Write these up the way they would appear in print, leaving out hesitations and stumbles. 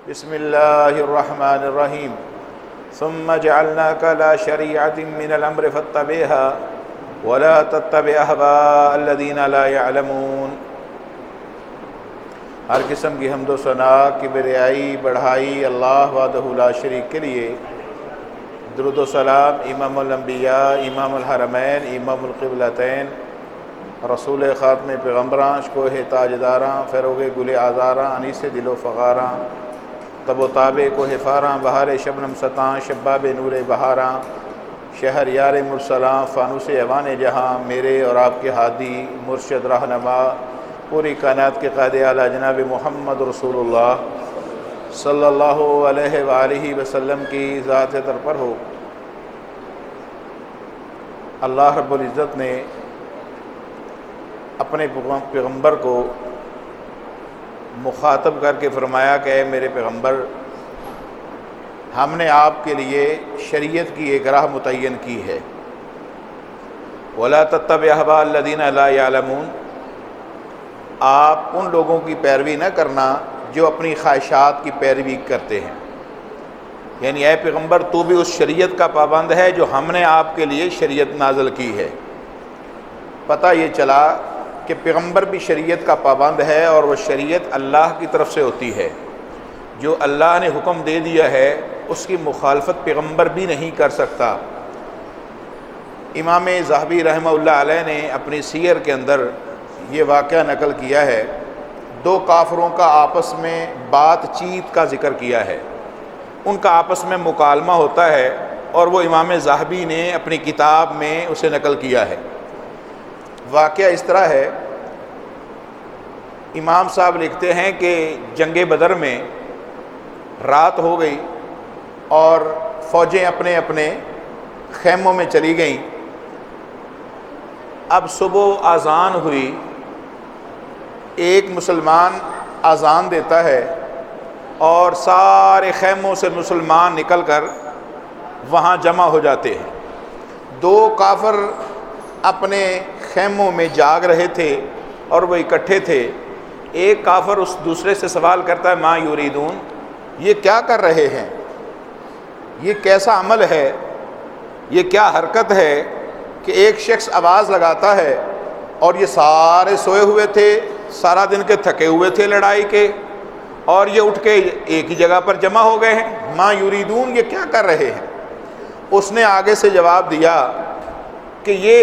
بسم اللہ الرحمن الرحیم ثم جعلناک علی شریعۃ من الامر فاتبعها ولا تتبع اهواء الذین لا يعلمون۔ ہر قسم کی حمد و ثنا، کبریائی، بڑھائی اللہ وحدہ لا شریک کے لیے۔ درود و سلام امام الانبیاء، امام الحرمین، امام القبلتین، رسول خاتم پیغمبراں، شکوہ تاجداراں، فیروغ گل آزاراں، انیس دل و فغاراں، تب و تاب کوہ فاراں، بہار شبنم ستاں، شباب نور بہاراں، شہر یار مرسلاں، فانوس ایوان جہاں، میرے اور آپ کے ہادی مرشد رہنما، پوری کائنات کے قائد اعلیٰ جناب محمد رسول اللہ صلی اللہ علیہ وآلہ وسلم کی ذات در پر ہو۔ اللہ رب العزت نے اپنے پیغمبر کو مخاطب کر کے فرمایا کہ اے میرے پیغمبر، ہم نے آپ کے لیے شریعت کی ایک راہ متعین کی ہے۔ وَلَا تَتَّبِعْ أَهْوَاءَ الَّذِينَ لَا يَعْلَمُونَ، آپ ان لوگوں کی پیروی نہ کرنا جو اپنی خواہشات کی پیروی کرتے ہیں۔ یعنی اے پیغمبر، تو بھی اس شریعت کا پابند ہے جو ہم نے آپ کے لیے شریعت نازل کی ہے۔ پتہ یہ چلا کہ پیغمبر بھی شریعت کا پابند ہے، اور وہ شریعت اللہ کی طرف سے ہوتی ہے۔ جو اللہ نے حکم دے دیا ہے اس کی مخالفت پیغمبر بھی نہیں کر سکتا۔ امام ذہبی رحمہ اللہ علیہ نے اپنی سیر کے اندر یہ واقعہ نقل کیا ہے، دو کافروں کا آپس میں بات چیت کا ذکر کیا ہے، ان کا آپس میں مکالمہ ہوتا ہے، اور وہ امام ذہبی نے اپنی کتاب میں اسے نقل کیا ہے۔ واقعہ اس طرح ہے، امام صاحب لکھتے ہیں کہ جنگ بدر میں رات ہو گئی اور فوجیں اپنے اپنے خیموں میں چلی گئیں۔ اب صبح اذان ہوئی، ایک مسلمان اذان دیتا ہے اور سارے خیموں سے مسلمان نکل کر وہاں جمع ہو جاتے ہیں۔ دو کافر اپنے خیموں میں جاگ رہے تھے اور وہ اکٹھے تھے۔ ایک کافر اس دوسرے سے سوال کرتا ہے، ما یریدون، یہ کیا کر رہے ہیں، یہ کیسا عمل ہے، یہ کیا حرکت ہے کہ ایک شخص آواز لگاتا ہے اور یہ سارے سوئے ہوئے تھے، سارا دن کے تھکے ہوئے تھے لڑائی کے، اور یہ اٹھ کے ایک ہی جگہ پر جمع ہو گئے ہیں، ما یریدون، یہ کیا کر رہے ہیں۔ اس نے آگے سے جواب دیا کہ یہ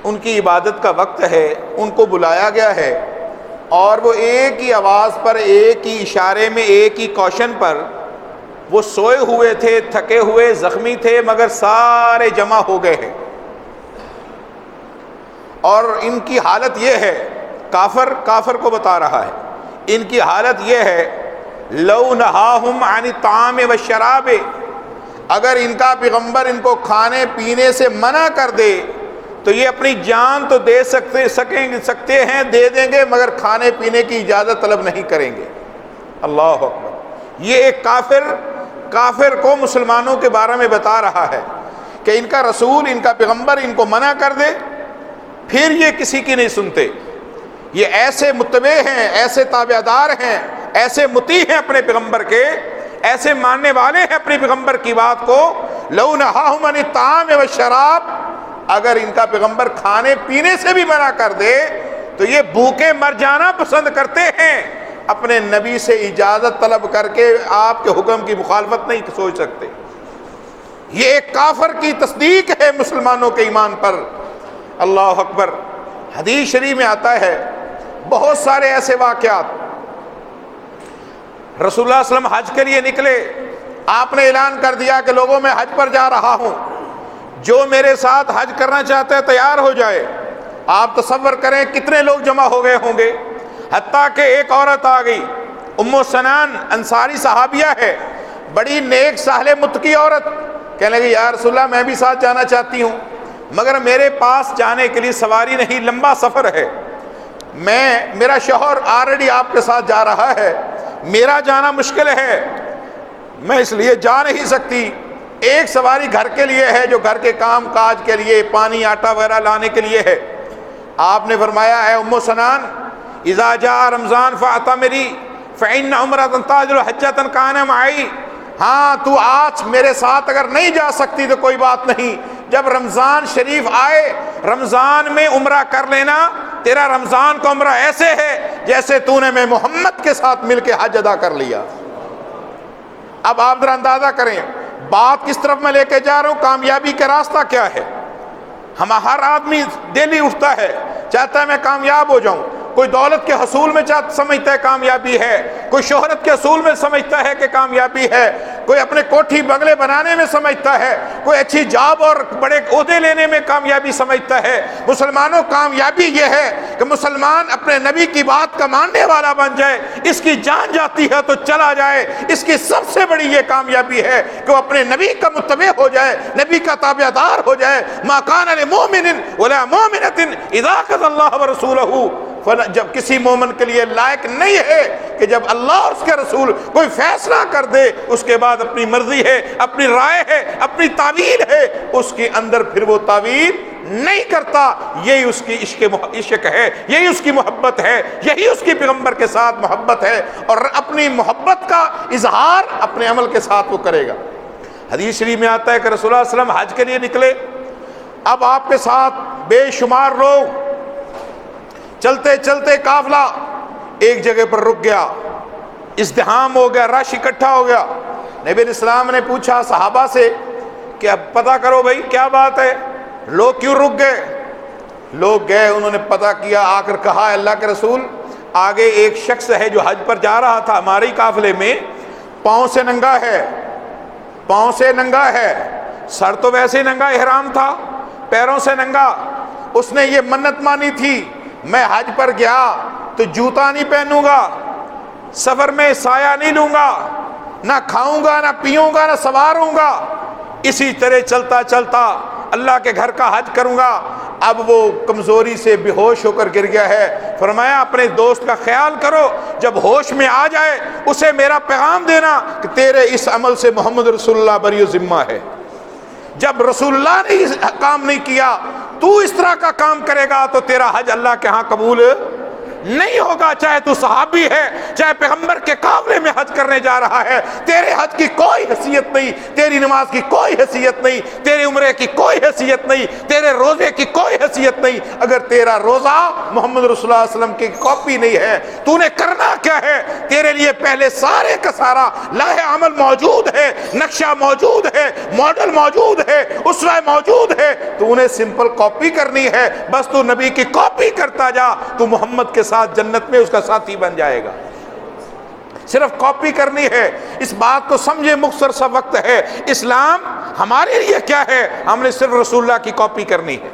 ان کی عبادت کا وقت ہے، ان کو بلایا گیا ہے، اور وہ ایک ہی آواز پر، ایک ہی اشارے میں، ایک ہی کوشن پر وہ سوئے ہوئے تھے، تھکے ہوئے، زخمی تھے، مگر سارے جمع ہو گئے ہیں۔ اور ان کی حالت یہ ہے، کافر کو بتا رہا ہے، ان کی حالت یہ ہے، لو نہاہم عن الطعام والشراب، اگر ان کا پیغمبر ان کو کھانے پینے سے منع کر دے تو یہ اپنی جان تو دے سکتے ہیں، دے دیں گے، مگر کھانے پینے کی اجازت طلب نہیں کریں گے۔ اللہ اکبر۔ یہ ایک کافر کو مسلمانوں کے بارے میں بتا رہا ہے کہ ان کا رسول، ان کا پیغمبر ان کو منع کر دے، پھر یہ کسی کی نہیں سنتے۔ یہ ایسے متبع ہیں، ایسے تابعدار ہیں، ایسے مطیع ہیں اپنے پیغمبر کے، ایسے ماننے والے ہیں اپنے پیغمبر کی بات کو۔ لو نہاہم عن الطعام والشراب، اگر ان کا پیغمبر کھانے پینے سے بھی منع کر دے تو یہ بھوکے مر جانا پسند کرتے ہیں، اپنے نبی سے اجازت طلب کر کے آپ کے حکم کی مخالفت نہیں سوچ سکتے۔ یہ ایک کافر کی تصدیق ہے مسلمانوں کے ایمان پر۔ اللہ اکبر۔ حدیث شریف میں آتا ہے بہت سارے ایسے واقعات۔ رسول اللہ صلی اللہ علیہ وسلم حج کے لیے نکلے، آپ نے اعلان کر دیا کہ لوگوں میں حج پر جا رہا ہوں، جو میرے ساتھ حج کرنا چاہتے ہیں تیار ہو جائے۔ آپ تصور کریں کتنے لوگ جمع ہو گئے ہوں گے، حتیٰ کہ ایک عورت آ گئی، ام سنان انصاری صحابیہ ہے، بڑی نیک صالح متقی عورت، کہنے لگی یا رسول اللہ میں بھی ساتھ جانا چاہتی ہوں، مگر میرے پاس جانے کے لیے سواری نہیں، لمبا سفر ہے، میرا شوہر آلریڈی آپ کے ساتھ جا رہا ہے، میرا جانا مشکل ہے، میں اس لیے جا نہیں سکتی۔ ایک سواری گھر کے لیے ہے جو گھر کے کام کاج کے لیے، پانی آٹا وغیرہ لانے کے لیے ہے۔ آپ نے فرمایا اے ام سنان، اذا جاء رمضان فاعتمری فإن عمرة تعدل حجة كان معي، ہاں تو آج میرے ساتھ اگر نہیں جا سکتی تو کوئی بات نہیں، جب رمضان شریف آئے رمضان میں عمرہ کر لینا، تیرا رمضان کا عمرہ ایسے ہے جیسے تو نے میں محمد کے ساتھ مل کے حج ادا کر لیا۔ اب آپ ذرا اندازہ کریں بات کس طرف میں لے کے جا رہا ہوں، کامیابی کا راستہ کیا ہے۔ ہر آدمی ڈیلی اٹھتا ہے چاہتا ہے میں کامیاب ہو جاؤں، کوئی دولت کے حصول میں سمجھتا ہے کامیابی ہے، کوئی شہرت کے حصول میں سمجھتا ہے کہ کامیابی ہے، کوئی اپنے کوٹھی بنگلے بنانے میں سمجھتا ہے، کوئی اچھی جاب اور بڑے عہدے لینے میں کامیابی سمجھتا ہے۔ مسلمانوں کامیابی یہ ہے کہ مسلمان اپنے نبی کی بات کا ماننے والا بن جائے، اس کی جان جاتی ہے تو چلا جائے، اس کی سب سے بڑی یہ کامیابی ہے کہ وہ اپنے نبی کا متبع ہو جائے، نبی کا تابع دار ہو جائے۔ ما کان لمؤمن ولا مؤمنۃ اذا قضى اللہ ورسولہ، جب کسی مومن کے لیے لائق نہیں ہے کہ جب اللہ اور اس کے رسول کوئی فیصلہ کر دے اس کے بعد اپنی مرضی ہے، اپنی رائے ہے، اپنی تعویل ہے، اس کے اندر پھر وہ تعویل نہیں کرتا۔ یہی اس کی عشق ہے، یہی اس کی محبت ہے، یہی اس کی پیغمبر کے ساتھ محبت ہے، اور اپنی محبت کا اظہار اپنے عمل کے ساتھ وہ کرے گا۔ حدیث شریف میں آتا ہے کہ رسول اللہ صلی اللہ علیہ وسلم حج کے لیے نکلے، اب آپ کے ساتھ بے شمار لوگ، چلتے چلتے قافلہ ایک جگہ پر رک گیا، ازدحام ہو گیا، رش اکٹھا ہو گیا۔ نبی علیہ السلام نے پوچھا صحابہ سے کہ اب پتہ کرو بھائی کیا بات ہے، لوگ کیوں رک گئے؟ لوگ گئے، انہوں نے پتہ کیا، آ کر کہا اللہ کے رسول آگے ایک شخص ہے جو حج پر جا رہا تھا ہمارے ہی قافلے میں، پاؤں سے ننگا ہے، پاؤں سے ننگا ہے، سر تو ویسے ہی ننگا احرام تھا، پیروں سے ننگا، اس نے یہ منت مانی تھی میں حج پر گیا تو جوتا نہیں پہنوں گا، سفر میں سایہ نہیں لوں گا، نہ کھاؤں گا نہ پیوں گا نہ سوار ہوں گا، اسی طرح چلتا چلتا اللہ کے گھر کا حج کروں گا۔ اب وہ کمزوری سے بے ہوش ہو کر گر گیا ہے۔ فرمایا اپنے دوست کا خیال کرو، جب ہوش میں آ جائے اسے میرا پیغام دینا کہ تیرے اس عمل سے محمد رسول اللہ بری ذمہ ہے۔ جب رسول اللہ نے اس کام نہیں کیا تو اس طرح کا کام کرے گا تو تیرا حج اللہ کے ہاں قبول نہیں ہوگا، چاہے تو صحابی ہے، چاہے پیغمبر کے قافلے میں حج کرنے جا رہا ہے، تیرے حج کی کوئی حیثیت نہیں، تیری نماز کی کوئی حیثیت نہیں، تیرے عمرے کی کوئی حیثیت نہیں، تیرے روزے کی کوئی حیثیت نہیں، اگر تیرا روزہ محمد رسول اللہ علیہ وسلم کی کاپی نہیں ہے تو نے کرنا کیا ہے؟ تیرے لیے پہلے سارے کا سارا لائحہ عمل موجود ہے، نقشہ موجود ہے، ماڈل موجود ہے، اسوہ موجود ہے، تو انہیں سمپل کاپی کرنی ہے، بس تو نبی کی کاپی کرتا جا، تو محمد کے ساتھ جنت میں اس کا ساتھی بن جائے گا۔ صرف کاپی کرنی ہے، اس بات کو سمجھے، مختصر سا وقت ہے۔ اسلام ہمارے لیے کیا ہے؟ ہم نے صرف رسول اللہ کی کاپی کرنی ہے،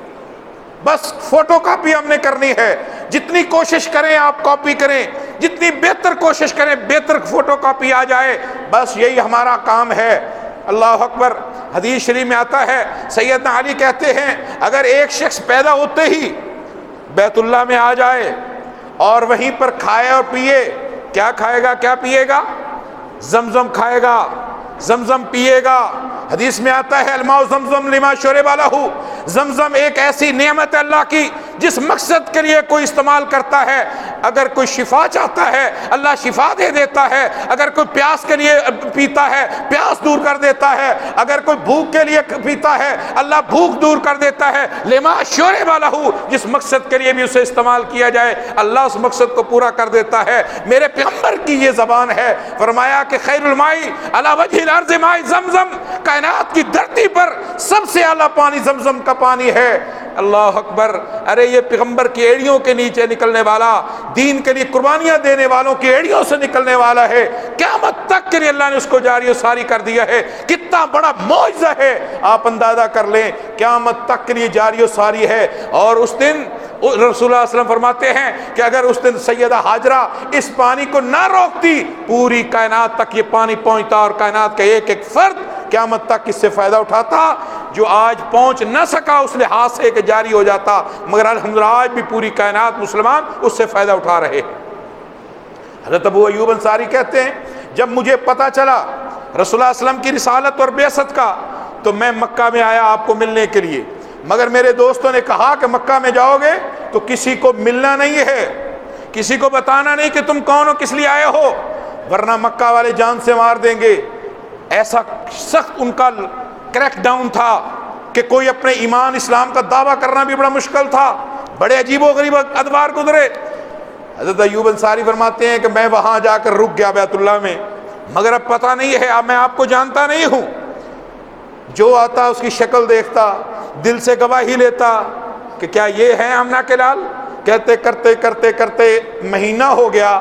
بس فوٹو کاپی ہم نے کرنی ہے۔ جتنی کوشش کریں آپ کاپی کریں، جتنی بہتر کوشش کریں بہتر فوٹو کاپی آ جائے، بس یہی ہمارا کام ہے۔ اللہ اکبر۔ حدیث شریف میں آتا ہے سیدنا علی کہتے ہیں اگر ایک شخص پیدا ہوتے ہی بیت اللہ میں آ جائے اور وہیں پر کھائے اور پیے، کیا کھائے گا کیا پیے گا؟ زمزم کھائے گا، زمزم پیے گا۔ حدیث میں آتا ہے الماء زمزم لما شرب لہ، زمزم ایک ایسی نعمت ہے اللہ کی جس مقصد کے لیے کوئی استعمال کرتا ہے، اگر کوئی شفا چاہتا ہے اللہ شفا دے دیتا ہے، اگر کوئی پیاس کے لیے پیتا ہے پیاس دور کر دیتا ہے، اگر کوئی بھوک کے لیے پیتا ہے اللہ بھوک دور کر دیتا ہے۔ لما شرب لہ، جس مقصد کے لیے بھی اسے استعمال کیا جائے اللہ اس مقصد کو پورا کر دیتا ہے۔ میرے پیغمبر کی یہ زبان ہے، فرمایا کہ خیر الماء علی وجہ الارض ماء زمزم، کائنات کی دھرتی پر سب سے اعلیٰ پانی زمزم کا پانی ہے۔ اللہ اکبر۔ ارے یہ پیغمبر کی ایڑیوں کے نیچے نکلنے والا، دین کے لیے قربانیاں دینے والوں کی ایڑیوں سے نکلنے والا ہے، قیامت تک کے لیے اللہ نے اس کو جاری و ساری کر دیا ہے۔ کتنا بڑا معجزہ ہے آپ اندازہ کر لیں، قیامت تک کے لیے جاری و ساری ہے۔ اور اس دن رسول اللہ صلی اللہ علیہ وسلم فرماتے ہیں کہ اگر اس دن سیدہ ہاجرہ اس پانی کو نہ روکتی پوری کائنات تک یہ پانی پہنچتا اور کائنات کا ایک ایک فرد قیامت تک اس سے فائدہ اٹھاتا۔ جو آج پہنچ نہ سکا اس لحاظ سے کہ جاری ہو جاتا، مگر الحمدللہ آج بھی پوری کائنات مسلمان اس سے فائدہ اٹھا رہے ہیں۔ حضرت ابو ایوب انصاری کہتے ہیں جب مجھے پتہ چلا رسول اللہ علیہ وسلم کی رسالت اور بعثت کا تو میں مکہ میں آیا آپ کو ملنے کے لیے، مگر میرے دوستوں نے کہا کہ مکہ میں جاؤ گے تو کسی کو ملنا نہیں ہے، کسی کو بتانا نہیں کہ تم کون ہو کس لیے آئے ہو، ورنہ مکہ والے جان سے مار دیں گے. ایسا سخت ان کا کریک ڈاؤن تھا کہ کوئی اپنے ایمان اسلام کا دعویٰ کرنا بھی بڑا مشکل تھا. بڑے عجیب و غریب ادوار گزرے. حضرت ایوب انصاری فرماتے ہیں کہ میں وہاں جا کر رک گیا بیت اللہ میں، مگر اب پتہ نہیں ہے، اب میں آپ کو جانتا نہیں ہوں. جو آتا اس کی شکل دیکھتا، دل سے گواہی لیتا کہ کیا یہ ہے آمنہ کے لال. کہتے کرتے کرتے کرتے مہینہ ہو گیا،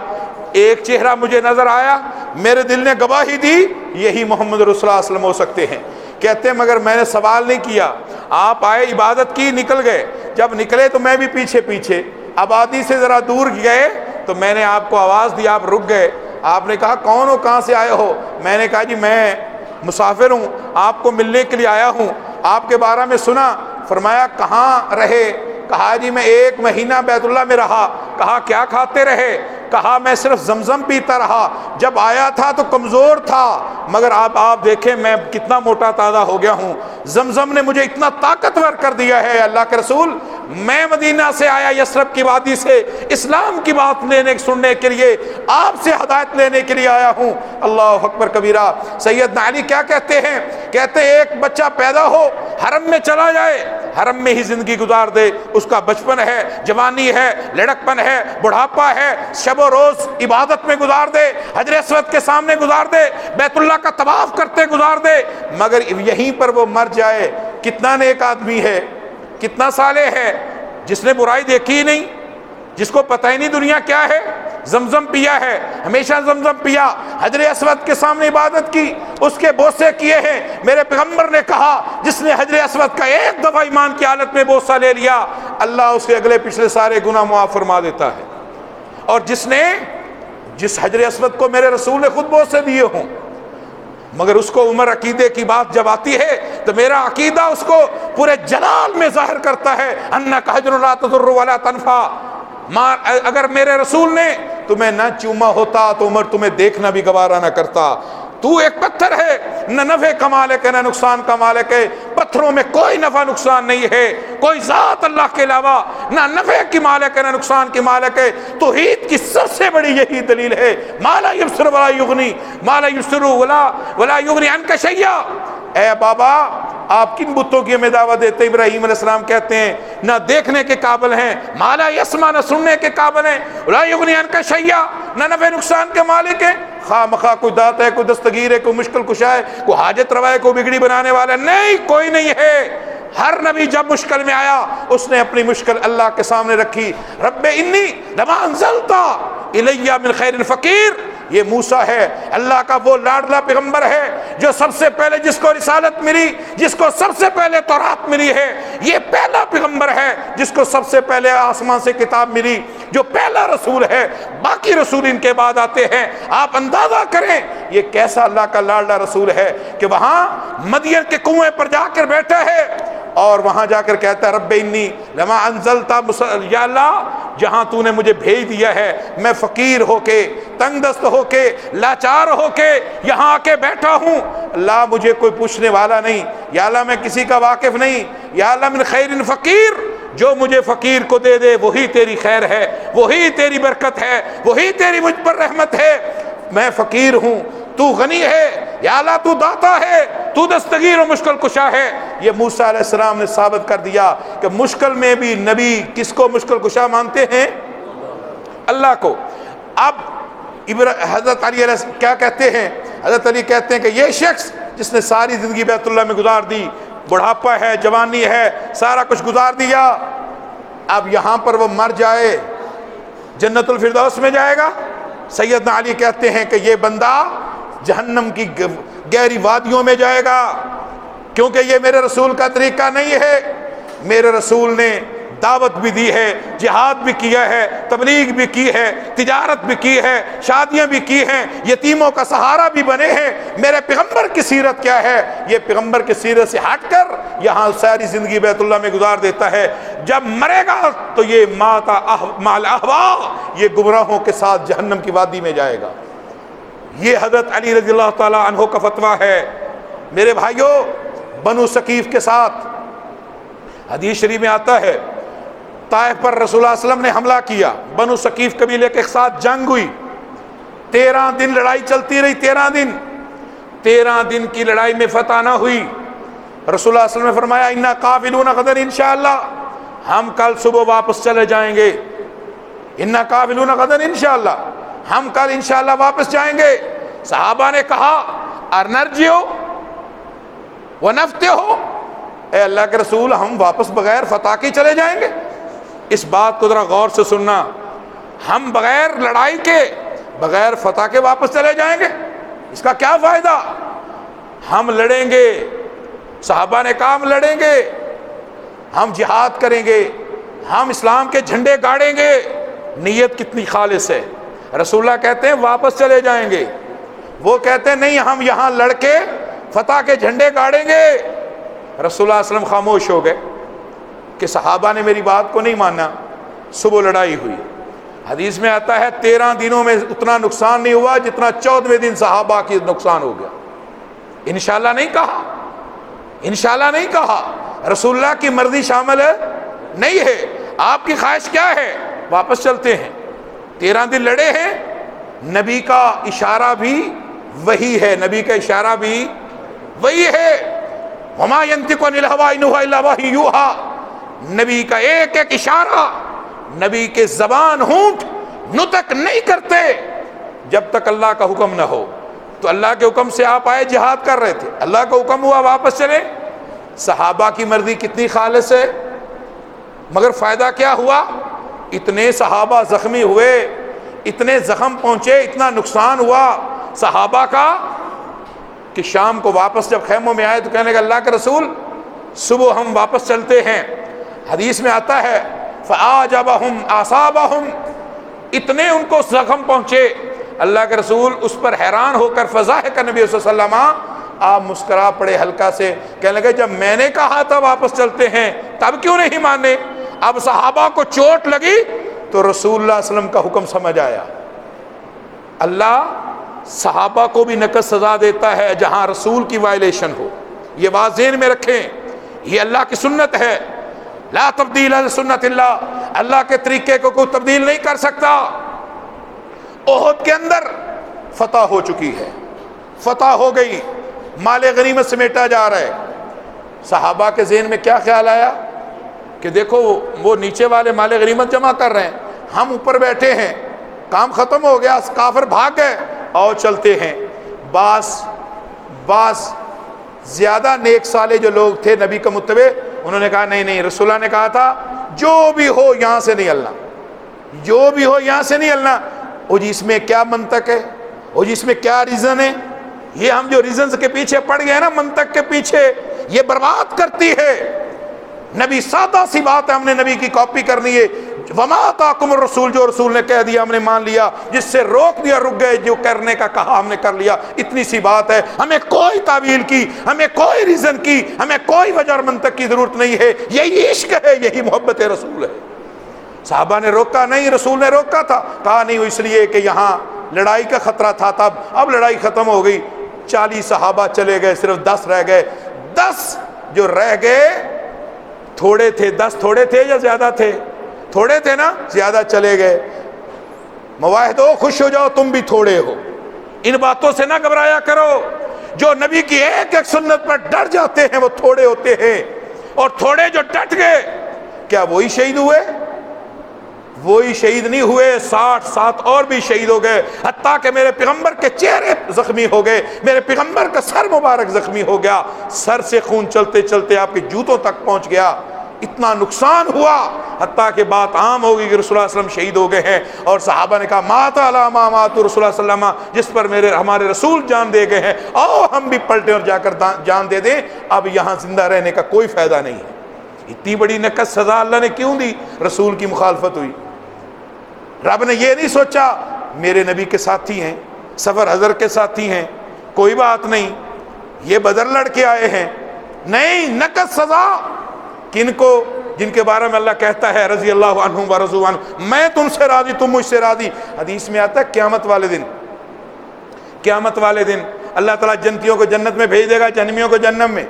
ایک چہرہ مجھے نظر آیا، میرے دل نے گواہی دی یہی محمد رسول اللہ صلی اللہ علیہ وسلم ہو سکتے ہیں. کہتے مگر میں نے سوال نہیں کیا، آپ آئے، عبادت کی، نکل گئے. جب نکلے تو میں بھی پیچھے پیچھے، آبادی سے ذرا دور گئے تو میں نے آپ کو آواز دی، آپ رک گئے. آپ نے کہا کون ہو، کہاں سے آئے ہو؟ میں نے کہا جی میں مسافر ہوں، آپ کو ملنے کے لیے آیا ہوں، آپ کے بارے میں سنا. فرمایا کہاں رہے؟ کہا جی میں 1 مہینہ بیت اللہ میں رہا. کہا کیا کھاتے رہے؟ کہا میں صرف زمزم پیتا رہا. جب آیا تھا تو کمزور تھا، مگر آپ دیکھیں میں کتنا موٹا تازہ ہو گیا ہوں. زمزم نے مجھے اتنا طاقتور کر دیا ہے اللہ کے رسول. میں مدینہ سے آیا، یثرب کی وادی سے، اسلام کی بات سننے کے لیے، آپ سے ہدایت لینے کے لیے آیا ہوں. اللہ اکبر کبیرہ. سیدنا علی کیا کہتے ہیں؟ کہتے ایک بچہ پیدا ہو، حرم میں چلا جائے، حرم میں ہی زندگی گزار دے. اس کا بچپن ہے، جوانی ہے، لڑکپن ہے، بڑھاپا ہے، شب و روز عبادت میں گزار دے، حجر اسود کے سامنے گزار دے، بیت اللہ کا طواف کرتے گزار دے، مگر یہیں پر وہ مر جائے. کتنا نیک آدمی ہے، کتنا صالح ہے، جس نے برائی دیکھی ہی نہیں، جس کو پتہ ہی نہیں دنیا کیا ہے. زمزم پیا ہے، ہمیشہ زمزم پیا، حجر اسود کے سامنے عبادت کی، اس کے بوسے کیے ہیں. میرے پیغمبر نے کہا جس نے حجر اسود کا ایک دفعہ ایمان کی حالت میں بوسہ لے لیا، اللہ اس کے اگلے پچھلے سارے گناہ معاف فرما دیتا ہے. اور جس حجر اسود کو میرے رسول نے خود بوسے دیے ہوں، مگر اس کو عمر عقیدے کی بات جب آتی ہے تو میرا عقیدہ اس کو پورے جلال میں ظاہر کرتا ہے. انک حجر لا تضر ولا تنفع. اگر میرے رسول نے تمہیں نہ چوما ہوتا تو عمر تمہیں دیکھنا بھی گوارا نہ کرتا. تو ایک پتھر ہے، نہ نفع کا مالک ہے نہ نقصان کا مالک ہے. پتھروں میں کوئی نفع نقصان نہیں ہے، کوئی ذات اللہ کے علاوہ نہ نفع کی مالک ہے نہ نقصان کی مالک ہے. توحید کی سب سے بڑی یہی دلیل ہے، ما لا یبصر ولا یغنی، ما لا یبصر ولا یغنی عنک شیئا. اے بابا آپ کن بتوں کی ہمیں دعوت دیتے ہیں؟ ابراہیم علیہ السلام کہتے ہیں نہ دیکھنے کے قابل ہیں، ما لا یسمع، نہ سننے کے قابل ہیں، ولا یغنی عنک شیئا، نہ نفع نقصان کے مالک ہیں. خواہ مخواہ کوئی داتا ہے، کوئی دستگیر ہے، کوئی مشکل کشا ہے، کوئی حاجت روا ہے، کوئی بگڑی بنانے والا ہے، نہیں، کوئی نہیں ہے. ہر نبی جب مشکل میں آیا اس نے اپنی مشکل اللہ کے سامنے رکھی. رب انی لما انزلت الی من خیر فقیر. یہ موسیٰ ہے، اللہ کا وہ لاڈلا پیغمبر ہے جو سب سے پہلے جس کو رسالت ملی، جس کو سب سے پہلے تورات ملی ہے. یہ پہلا پیغمبر ہے جس کو سب سے پہلے آسمان سے کتاب ملی، جو پہلا رسول ہے. باقی رسول ان کے بعد آتے ہیں. آپ اندازہ کریں یہ کیسا اللہ کا لاڈلا رسول ہے کہ وہاں مدین کے کنویں پر جا کر بیٹھا ہے اور وہاں جا کر کہتا ہے رب انی لما انزلت، یا اللہ جہاں تو نے مجھے بھیج دیا ہے میں فقیر ہو کے، تنگ دست ہو کے، لاچار ہو کے یہاں آ کے بیٹھا ہوں. اللہ مجھے کوئی پوچھنے والا نہیں، یا اللہ میں کسی کا واقف نہیں. یا اللہ من خیر فقیر، جو مجھے فقیر کو دے دے وہی تیری خیر ہے، وہی تیری برکت ہے، وہی تیری مجھ پر رحمت ہے. میں فقیر ہوں، تو غنی ہے، یا اللہ تو داتا ہے، تو دستگیر و مشکل کشا ہے. یہ موسیٰ علیہ السلام نے ثابت کر دیا کہ مشکل میں بھی نبی کس کو مشکل کشا مانتے ہیں؟ اللہ کو. اب حضرت علی علیہ السلام کیا کہتے ہیں؟ حضرت علی کہتے ہیں کہ یہ شخص جس نے ساری زندگی بیت اللہ میں گزار دی، بڑھاپا ہے، جوانی ہے، سارا کچھ گزار دیا، اب یہاں پر وہ مر جائے جنت الفردوس میں جائے گا. سیدنا علی کہتے ہیں کہ یہ بندہ جہنم کی گہری وادیوں میں جائے گا، کیونکہ یہ میرے رسول کا طریقہ نہیں ہے. میرے رسول نے دعوت بھی دی ہے، جہاد بھی کیا ہے، تبلیغ بھی کی ہے، تجارت بھی کی ہے، شادیاں بھی کی ہیں، یتیموں کا سہارا بھی بنے ہیں. میرے پیغمبر کی سیرت کیا ہے؟ یہ پیغمبر کی سیرت سے ہٹ کر یہاں ساری زندگی بیت اللہ میں گزار دیتا ہے. جب مرے گا تو یہ ماتا مال احوا، یہ گمراہوں کے ساتھ جہنم کی وادی میں جائے گا. یہ حضرت علی رضی اللہ تعالی عنہ کا فتویٰ ہے. میرے بھائیوں، بنو ثقیف کے ساتھ حدیث شریف میں آتا ہے طائف پر رسول اللہ صلی اللہ علیہ وسلم نے حملہ کیا، بنو ثقیف قبیلے کے ساتھ جنگ ہوئی، 13 دن لڑائی چلتی رہی، 13 دن کی لڑائی میں فتح نہ ہوئی۔ رسول اللہ صلی اللہ علیہ وسلم نے فرمایا انا قافلون غدا انشاءاللہ، ہم کل صبح واپس چلے جائیں گے، انا قافلون غدا انشاءاللہ، ہم کل انشاءاللہ واپس جائیں گے۔ صحابہ نے کہا ارنرجیو ونفتہو، اے اللہ کے رسول ہم واپس بغیر فتح کے چلے جائیں گے؟ اس بات کو ذرا غور سے سننا، ہم بغیر لڑائی کے، بغیر فتح کے واپس چلے جائیں گے؟ اس کا کیا فائدہ؟ ہم لڑیں گے، صحابہ نے کہا ہم لڑیں گے، ہم جہاد کریں گے، ہم اسلام کے جھنڈے گاڑیں گے۔ نیت کتنی خالص ہے۔ رسول اللہ کہتے ہیں واپس چلے جائیں گے، وہ کہتے ہیں نہیں ہم یہاں لڑ کے فتح کے جھنڈے گاڑیں گے۔ رسول اللہ صلی اللہ علیہ وسلم خاموش ہو گئے کہ صحابہ نے میری بات کو نہیں مانا۔ صبح لڑائی ہوئی، حدیث میں آتا ہے 13 دنوں میں اتنا نقصان نہیں ہوا جتنا 14ویں دن صحابہ کی نقصان ہو گیا۔ انشاءاللہ نہیں کہا، انشاءاللہ نہیں کہا، رسول اللہ کی مرضی شامل ہے نہیں ہے، آپ کی خواہش کیا ہے؟ واپس چلتے ہیں۔ 13 دن لڑے ہیں، نبی کا اشارہ بھی وہی ہے، نبی کا اشارہ بھی وہی ہے۔ وما ينطق عن الهوى ان هو الا وحی یوحى، نبی کا ایک ایک اشارہ، نبی کے زبان ہونٹ نطق نہیں کرتے جب تک اللہ کا حکم نہ ہو۔ تو اللہ کے حکم سے آپ آئے، جہاد کر رہے تھے، اللہ کا حکم ہوا واپس چلے۔ صحابہ کی مرضی کتنی خالص ہے، مگر فائدہ کیا ہوا؟ اتنے صحابہ زخمی ہوئے، اتنے زخم پہنچے، اتنا نقصان ہوا صحابہ کا کہ شام کو واپس جب خیموں میں آئے تو کہنے لگا اللہ کے رسول صبح ہم واپس چلتے ہیں۔ حدیث میں آتا ہے فَآجَبَهُمْ آصَابَهُمْ، اتنے ان کو زخم پہنچے، اللہ کے رسول اس پر حیران ہو کر فضاحک نبی صلی اللہ علیہ وسلم، آپ مسکرا پڑے ہلکا سے، کہنے لگے جب میں نے کہا تھا واپس چلتے ہیں تب کیوں نہیں مانے؟ اب صحابہ کو چوٹ لگی تو رسول اللہ صلی اللہ علیہ وسلم کا حکم سمجھ آیا۔ اللہ صحابہ کو بھی نقص سزا دیتا ہے جہاں رسول کی وائلیشن ہو، یہ بات ذہن میں رکھیں، یہ اللہ کی سنت ہے۔ لا تبدیل لسنت اللہ، اللہ کے طریقے کو کوئی تبدیل نہیں کر سکتا۔ احد کے اندر فتح ہو چکی ہے، فتح ہو گئی، مال غنیمت سمیٹا جا رہا ہے۔ صحابہ کے ذہن میں کیا خیال آیا کہ دیکھو وہ نیچے والے مال غنیمت جمع کر رہے ہیں، ہم اوپر بیٹھے ہیں، کام ختم ہو گیا، کافر بھاگ گئے، اور چلتے ہیں۔ بعض زیادہ نیک صالح جو لوگ تھے نبی کا متبع، انہوں نے کہا نہیں نہیں، رسول اللہ نے کہا تھا جو بھی ہو یہاں سے نہیں ہلنا، جو بھی ہو یہاں سے نہیں ہلنا۔ وہ جی اس میں کیا منطق ہے، وہ جی اس میں کیا ریزن ہے؟ یہ ہم جو ریزنز کے پیچھے پڑ گئے نا، منطق کے پیچھے، یہ برباد کرتی ہے۔ نبی سادہ سی بات ہے، ہم نے نبی کی کاپی کرنی ہے۔ وما آتاکم الرسول، جو رسول نے کہہ دیا ہم نے مان لیا، جس سے روک دیا رک گئے، جو کرنے کا کہا ہم نے کر لیا، اتنی سی بات ہے۔ ہمیں کوئی تعویل کی، ہمیں کوئی ریزن کی، ہمیں کوئی وجہ اور منطق کی ضرورت نہیں ہے۔ یہی عشق ہے، یہی محبت رسول ہے۔ صحابہ نے روکا نہیں، رسول نے روکا تھا، کہا نہیں وہ اس لیے کہ یہاں لڑائی کا خطرہ تھا تب، اب لڑائی ختم ہو گئی، 40 صحابہ چلے گئے، صرف 10 رہ گئے۔ 10 جو رہ گئے تھوڑے تھے، 10 تھوڑے تھے یا زیادہ تھے؟ تھوڑے تھے نا، زیادہ چلے گئے۔ مواحدو خوش ہو جاؤ، تم بھی تھوڑے ہو، ان باتوں سے نہ گھبرایا کرو۔ جو نبی کی ایک ایک سنت پر ڈر جاتے ہیں وہ تھوڑے ہوتے ہیں، اور تھوڑے جو ڈٹ گئے کیا وہی شہید ہوئے؟ وہی شہید نہیں ہوئے، 60 اور بھی شہید ہو گئے، حتیٰ کہ میرے پیغمبر کے چہرے زخمی ہو گئے، میرے پیغمبر کا سر مبارک زخمی ہو گیا، سر سے خون چلتے چلتے آپ کے جوتوں تک پہنچ گیا، اتنا نقصان ہوا، حتیٰ کہ بات عام ہو گئی کہ رسول اللہ صلی اللہ علیہ وسلم شہید ہو گئے ہیں۔ اور صحابہ نے کہا مات علی ما مات رسول اللہ صلی اللہ علیہ وسلم، جس پر ہمارے رسول جان دے گئے ہیں، آؤ ہم بھی پلٹیں اور جا کر جان دے دیں، اب یہاں زندہ رہنے کا کوئی فائدہ نہیں ہے۔ اتنی بڑی نقص سزا اللہ نے کیوں دی؟ رسول کی مخالفت ہوئی۔ رب نے یہ نہیں سوچا میرے نبی کے ساتھی ہیں، سفر حضر کے ساتھی ہیں، کوئی بات نہیں، یہ بدر لڑ کے آئے ہیں، نہیں، نقص سزا کن کو؟ جن کے بارے میں اللہ کہتا ہے رضی اللہ عنہم ورضوا عنہ، میں تم سے راضی تم مجھ سے راضی۔ حدیث میں آتا ہے قیامت والے دن اللہ تعالیٰ جنتیوں کو جنت میں بھیج دے گا، جہنمیوں کو جہنم میں۔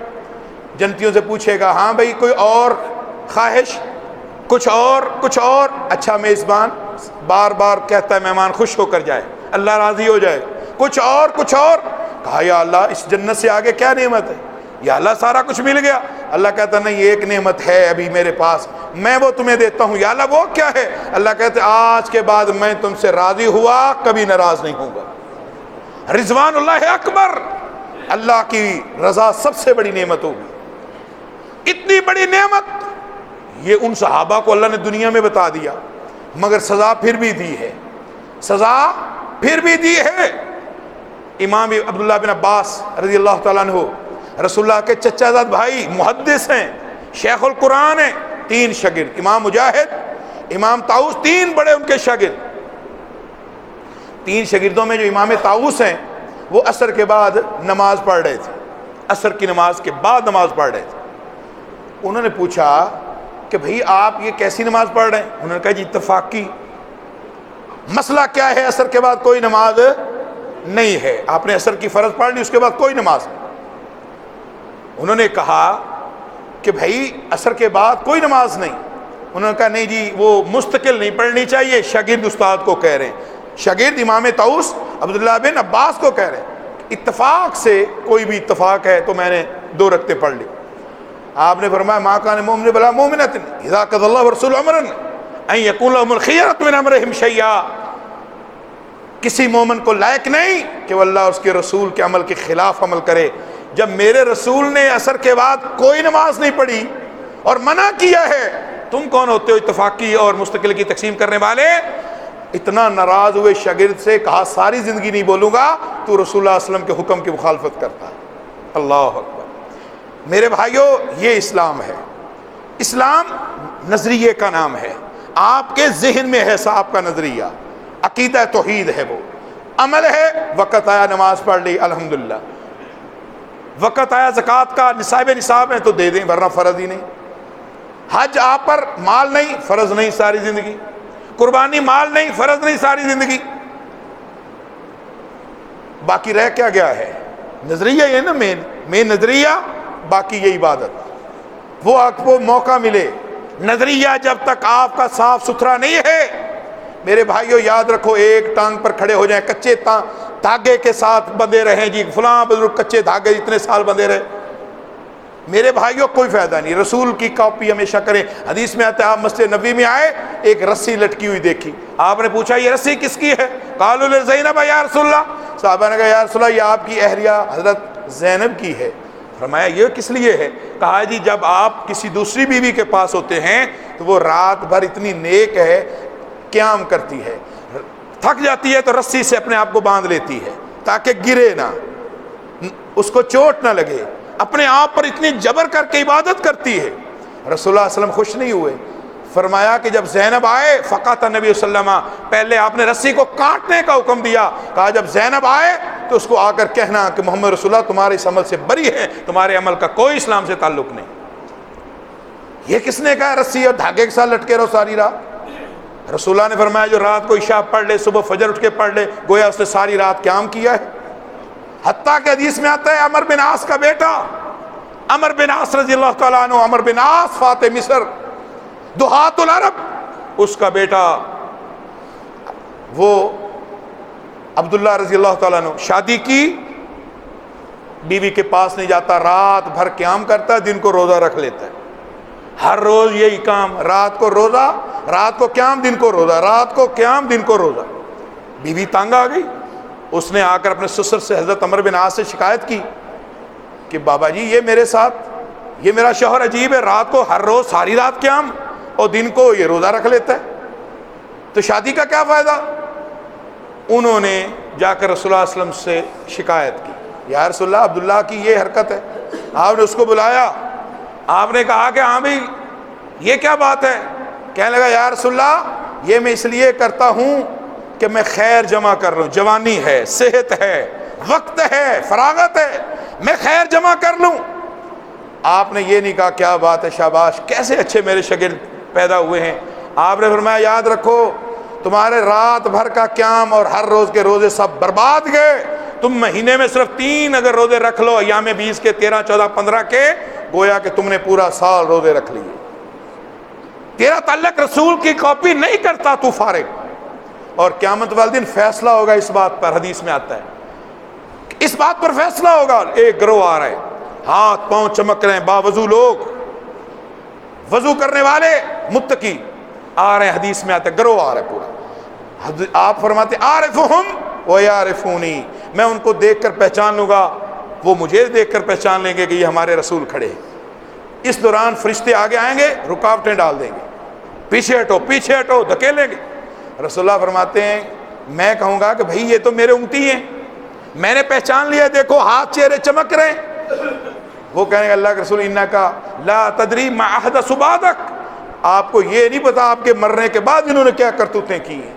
جنتیوں سے پوچھے گا ہاں بھائی کوئی اور خواہش، کچھ اور؟ اچھا میزبان بار بار کہتا ہے مہمان خوش ہو کر جائے، اللہ راضی ہو جائے، کچھ اور کہا یا اللہ اس جنت سے آگے کیا نعمت ہے؟ یا اللہ سارا کچھ مل گیا۔ اللہ کہتا نہیں، ایک نعمت ہے ابھی میرے پاس، میں وہ تمہیں دیتا ہوں۔ یا اللہ وہ کیا ہے؟ اللہ کہتے آج کے بعد میں تم سے راضی ہوا، کبھی ناراض نہیں ہوں گا۔ رضوان اللہ اکبر، اللہ کی رضا سب سے بڑی نعمت ہوگی۔ اتنی بڑی نعمت یہ ان صحابہ کو اللہ نے دنیا میں بتا دیا، مگر سزا پھر بھی دی ہے، سزا پھر بھی دی ہے۔ امام عبداللہ بن عباس رضی اللہ تعالیٰ عنہ رسول اللہ کے چچا زاد بھائی، محدث ہیں، شیخ القرآن ہیں، 3 شاگرد، امام مجاہد، امام طاؤس، 3 بڑے ان کے شاگرد۔ 3 شاگردوں میں جو امام طاؤس ہیں وہ عصر کے بعد نماز پڑھ رہے تھے، عصر کی نماز کے بعد نماز پڑھ رہے تھے۔ انہوں نے پوچھا کہ بھئی آپ یہ کیسی نماز پڑھ رہے ہیں؟ انہوں نے کہا جی اتفاقی۔ مسئلہ کیا ہے؟ عصر کے بعد کوئی نماز نہیں ہے، آپ نے عصر کی فرض پڑھ لی، اس کے بعد کوئی نماز نہیں۔ انہوں نے کہا کہ بھئی عصر کے بعد کوئی نماز نہیں۔ انہوں نے کہا نہیں جی وہ مستقل نہیں پڑھنی چاہیے، شاگرد استاد کو کہہ رہے ہیں، شاگرد امام طاؤس عبداللہ بن عباس کو کہہ رہے ہیں، اتفاق سے کوئی بھی اتفاق ہے تو میں نے 2 رکعتیں پڑھ لی۔ آپ نے فرمایا ما کان مومن بلا مومنۃ اذا قضى الله ورسوله امرا ان يكون لهم الخيرۃ من امرهم شيئا، کسی مومن کو لائق نہیں کہ وہ اللہ اور اس کے رسول کے عمل کے خلاف عمل کرے۔ جب میرے رسول نے عصر کے بعد کوئی نماز نہیں پڑھی اور منع کیا ہے، تم کون ہوتے ہو اتفاقی اور مستقل کی تقسیم کرنے والے؟ اتنا ناراض ہوئے شاگرد سے، کہا ساری زندگی نہیں بولوں گا، تو رسول اللہ صلی اللہ علیہ وسلم کے حکم کی مخالفت کرتا ہے۔ اللہ اکبر۔ میرے بھائیوں یہ اسلام ہے، اسلام نظریے کا نام ہے، آپ کے ذہن میں ہے صاحب کا نظریہ، عقیدہ توحید ہے، وہ عمل ہے۔ وقت آیا نماز پڑھ لی الحمدللہ، وقت آیا زکوٰۃ کا نصاب ہے تو دے دیں ورنہ فرض ہی نہیں۔ حج آپ پر مال نہیں، فرض نہیں ساری زندگی، قربانی مال نہیں، فرض نہیں ساری زندگی، باقی رہ کیا گیا ہے؟ نظریہ یہ نا مین نظریہ، باقی یہ عبادت۔ وہ آپ کو موقع ملے، نظریہ جب تک آپ کا صاف ستھرا نہیں ہے، میرے بھائیوں یاد رکھو، ایک ٹانگ پر کھڑے ہو جائیں، کچے دھاگے کے ساتھ بندھے رہیں جی، فلاں بزرگ کچے دھاگے اتنے سال بندھے رہے، میرے بھائیوں کوئی فائدہ نہیں۔ رسول کی کاپی ہمیشہ کریں۔ حدیث میں آتا ہے آپ مسجد نبی میں آئے، ایک رسی لٹکی ہوئی دیکھی، آپ نے پوچھا یہ رسی کس کی ہے؟ قالوا لزینب یا رسول اللہ، صحابہ نے کہا یا رسول اللہ یہ آپ کی اہلیہ حضرت زینب کی ہے۔ فرمایا یہ کس لیے ہے؟ کہا جی جب آپ کسی دوسری بیوی کے پاس ہوتے ہیں تو وہ رات بھر اتنی نیک ہے، قیام کرتی ہے، تھک جاتی ہے تو رسی سے اپنے آپ کو باندھ لیتی ہے تاکہ گرے نہ، اس کو چوٹ نہ لگے، اپنے آپ پر اتنی جبر کر کے عبادت کرتی ہے۔ رسول اللہ صلی اللہ علیہ وسلم خوش نہیں ہوئے، فرمایا کہ جب زینب آئے فقط نبی صلی اللہ علیہ وسلم، پہلے آپ نے رسی کو کاٹنے کا حکم دیا، کہا جب زینب آئے تو اس کو آ کر کہنا کہ محمد رسول اللہ تمہارے اس عمل سے بری ہے، تمہارے عمل کا کوئی اسلام سے تعلق نہیں۔ یہ کس نے کہا رسی اور دھاگے کے ساتھ لٹکے رہو ساری رات؟ رسول اللہ نے فرمایا جو رات کو عشاء پڑھ لے صبح فجر اٹھ کے پڑھ لے، گویا اس نے ساری رات قیام کیا ہے۔ حتیٰ کہ حدیث میں آتا ہے عمر بن عاص کا بیٹا، عمر بن عاص رضی اللہ تعالیٰ عنہ، عمر بن عاص فاتح مصر دہات العرب، اس کا بیٹا وہ عبداللہ رضی اللہ تعالیٰ عنہ شادی کی، بیوی کے پاس نہیں جاتا، رات بھر قیام کرتا ہے، دن کو روزہ رکھ لیتا ہے، ہر روز یہی کام، رات کو روزہ، رات کو قیام، دن کو روزہ، رات کو قیام، دن کو روزہ۔ بیوی تنگ آ گئی، اس نے آ کر اپنے سسر سے حضرت عمر بن عاص سے شکایت کی کہ بابا جی یہ میرے ساتھ، یہ میرا شوہر عجیب ہے، رات کو ہر روز ساری رات قیام اور دن کو یہ روزہ رکھ لیتا ہے، تو شادی کا کیا فائدہ؟ انہوں نے جا کر رسول اللہ صلی اللہ علیہ وسلم سے شکایت کی، یا رسول اللہ عبداللہ کی یہ حرکت ہے۔ آپ نے اس کو بلایا، آپ نے کہا کہ ہاں بھائی یہ کیا بات ہے؟ کہنے لگا یا رسول اللہ یہ میں اس لیے کرتا ہوں کہ میں خیر جمع کر رہا ہوں، جوانی ہے، صحت ہے، وقت ہے، فراغت ہے، میں خیر جمع کر لوں۔ آپ نے یہ نہیں کہا کیا بات ہے، شاباش، کیسے اچھے میرے شاگرد پیدا ہوئے ہیں۔ آپ نے فرمایا یاد رکھو تمہارے رات بھر کا قیام اور ہر روز کے روزے سب برباد گئے، تم مہینے میں صرف 3 اگر روزے رکھ لو، ایام 20 کے، 13، 14، 15 کے، گویا کہ تم نے پورا سال روزے رکھ لیے۔ تیرا تعلق رسول کی کاپی نہیں کرتا، تو فارغ، اور قیامت والے دن فیصلہ ہوگا اس بات پر، حدیث میں آتا ہے اس بات پر فیصلہ ہوگا. ایک گروہ آ رہا ہے، ہاتھ پاؤں چمک رہے ہیں، باوضو لوگ، وضو کرنے والے متقی آ رہے ہیں، حدیث میں آتا ہے گروہ آ رہا ہے پورا. آپ فرماتے عارفہم و یعرفونی، میں ان کو دیکھ کر پہچان لوں گا، وہ مجھے دیکھ کر پہچان لیں گے کہ یہ ہمارے رسول کھڑے ہیں. اس دوران فرشتے آگے آئیں گے، رکاوٹیں ڈال دیں گے، پیچھے ہٹو پیچھے ہٹو، دھکیلیں گے. رسول اللہ فرماتے ہیں میں کہوں گا کہ بھائی یہ تو میرے امتی ہیں، میں نے پہچان لیا، دیکھو ہاتھ چہرے چمک رہے ہیں. وہ کہیں گے اللہ کے رسول انکا لا تدری ما احدث بعدک، آپ کو یہ نہیں پتا آپ کے مرنے کے بعد انہوں نے کیا کرتوتیں کی ہیں،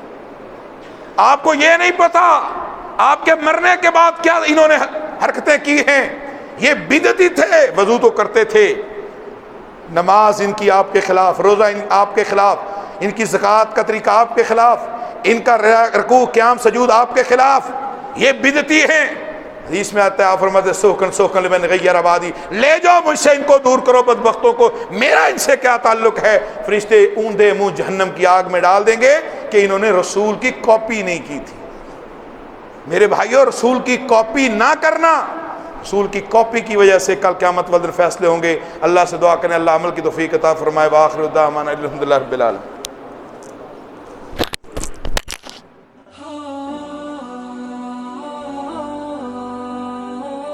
آپ کو یہ نہیں پتا آپ کے مرنے کے بعد کیا انہوں نے حرکتیں کی ہیں. یہ بدعتی تھے، وضو تو کرتے تھے، نماز ان کی آپ کے خلاف، روزہ آپ کے خلاف، ان کی زکوٰۃ کا طریقہ آپ کے خلاف، ان کا رکوع قیام سجود آپ کے خلاف، یہ بدعتی ہیں. حدیث میں آتا ہے آپ فرماتے سوکن سوکن لمن غیر آبادی، لے جاؤ مجھ سے ان کو دور کرو بدبختوں کو، میرا ان سے کیا تعلق ہے. فرشتے اوندے منہ جہنم کی آگ میں ڈال دیں گے کہ انہوں نے رسول کی کاپی نہیں کی تھی. میرے بھائیوں رسول کی کاپی نہ کرنا، رسول کی کاپی کی وجہ سے کل قیامت والے دن فیصلے ہوں گے. اللہ سے دعا کریں اللہ عمل کی توفیق عطا فرمائے. وآخر دعوانا الحمدللہ رب العالمین.